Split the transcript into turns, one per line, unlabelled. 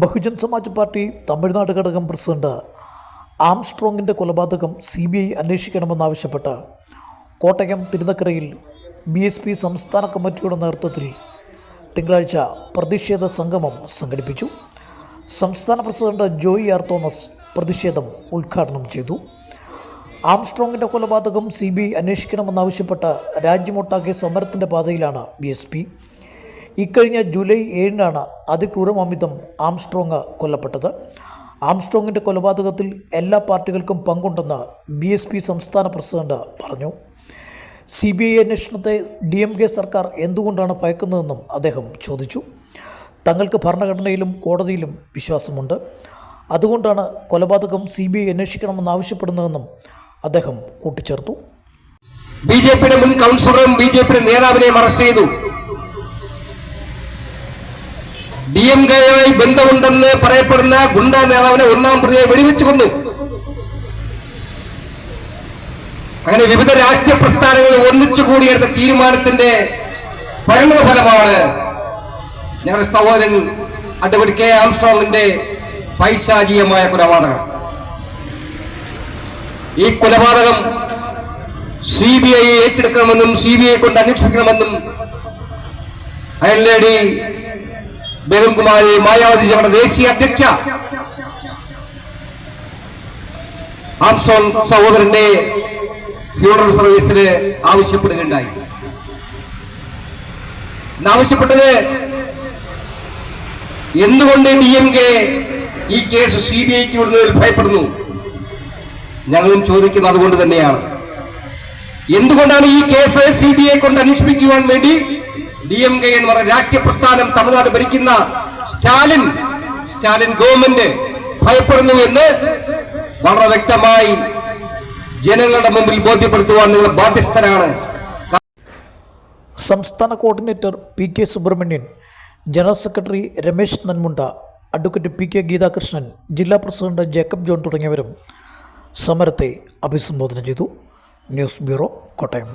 Bahujan Samaj party Tamil Nadu ഘടകം president ആംസ്ട്രോങ്ങിൻ്റെ കൊലപാതകം CBI അന്വേഷിക്കണമെന്നാവശ്യപ്പെട്ട് Kottayam തിരുനക്കരയിൽ BSP സംസ്ഥാന കമ്മിറ്റിയുടെ നേതൃത്വത്തിൽ തിങ്കളാഴ്ച പ്രതിഷേധ സംഗമം സംഘടിപ്പിച്ചു. സംസ്ഥാന പ്രസിഡന്റ് ജോയി ആർ തോമസ് പ്രതിഷേധം ഉദ്ഘാടനം ചെയ്തു. ആംസ്ട്രോങ്ങിൻ്റെ കൊലപാതകം CBI അന്വേഷിക്കണമെന്നാവശ്യപ്പെട്ട് രാജ്യമൊട്ടാകെ സമരത്തിൻ്റെ പാതയിലാണ് BSP. ഇക്കഴിഞ്ഞ ജൂലൈ 7-നാണ് അതിക്രൂരമമിതം ആംസ്ട്രോങ് കൊല്ലപ്പെട്ടത്. ആംസ്ട്രോങ്ങിൻ്റെ കൊലപാതകത്തിൽ എല്ലാ പാർട്ടികൾക്കും പങ്കുണ്ടെന്ന് BSP സംസ്ഥാന പ്രസിഡന്റ് പറഞ്ഞു. CBI അന്വേഷണത്തെ DMK സർക്കാർ എന്തുകൊണ്ടാണ് ഭയക്കുന്നതെന്നും അദ്ദേഹം ചോദിച്ചു. തങ്ങൾക്ക് ഭരണഘടനയിലും കോടതിയിലും വിശ്വാസമുണ്ട്, അതുകൊണ്ടാണ് കൊലപാതകം CBI അന്വേഷിക്കണമെന്നാവശ്യപ്പെടുന്നതെന്നും അദ്ദേഹം കൂട്ടിച്ചേർത്തു.
BJPയുടെ മുൻ കൗൺസിലറും BJPയുടെ നേതാവിനെയും അറസ്റ്റ് ചെയ്തു. DMKയുമായി ബന്ധമുണ്ടെന്ന് പറയപ്പെടുന്ന ഗുണ്ടാ നേതാവിനെ ഒന്നാം പ്രതിയെ വെടിവെച്ചു കൊന്നു. അങ്ങനെ വിവിധ രാഷ്ട്രീയ പ്രസ്ഥാനങ്ങൾ ഒന്നിച്ചുകൂടിയെടുത്ത തീരുമാനത്തിന്റെ പരിണതഫലമാണ് ഞങ്ങളുടെ സഹോദരൻ അഡ്വക്കേറ്റ് K. ആംസ്ട്രോങ്ങിന്റെ പൈശാചികമായ കൊലപാതകം. ഈ കൊലപാതകം CBI ഏറ്റെടുക്കണമെന്നും CBI കൊണ്ട് അന്വേഷിക്കണമെന്നും അയൽലേഡി ബേഗംകുമാരി മായാവതി ഞങ്ങളുടെ ദേശീയ അധ്യക്ഷ ആംസ്ട്രോങ് സഹോദരന്റെ ഫ്യൂണറൽ സർവീസിന് ആവശ്യപ്പെടുകയുണ്ടായി. ആവശ്യപ്പെട്ടത് എന്തുകൊണ്ട് DMK ഈ കേസ് CBIക്ക് വിടുന്നതിൽ ഭയപ്പെടുന്നു? ഞങ്ങളും ചോദിക്കുന്നത് അതുകൊണ്ട് തന്നെയാണ്. എന്തുകൊണ്ടാണ് ഈ കേസ് CBI കൊണ്ട് അന്വേഷിപ്പിക്കുവാൻ വേണ്ടി DMK എന്ന് പറയുന്ന രാഷ്ട്രീയ പ്രസ്ഥാനം തമിഴ്നാട് ഭരിക്കുന്ന സ്റ്റാലിൻ ഗവൺമെന്റ് ഭയപ്പെടുന്നു എന്ന് വളരെ വ്യക്തമായി ജനങ്ങളുടെ മുമ്പിൽ ബോധ്യപ്പെടുത്തുവാൻ നിങ്ങൾ ബാധ്യസ്ഥരാണ്.
സംസ്ഥാന coordinator PK Subrahmanyan, general secretary Ramesh Nanmunda, advocate PK Geethakrishnan, ജില്ലാ പ്രസിഡന്റ് ജേക്കബ് ജോൺ തുടങ്ങിയവരും സമരത്തെ അഭിസംബോധന ചെയ്തു. News bureau, Kottayam.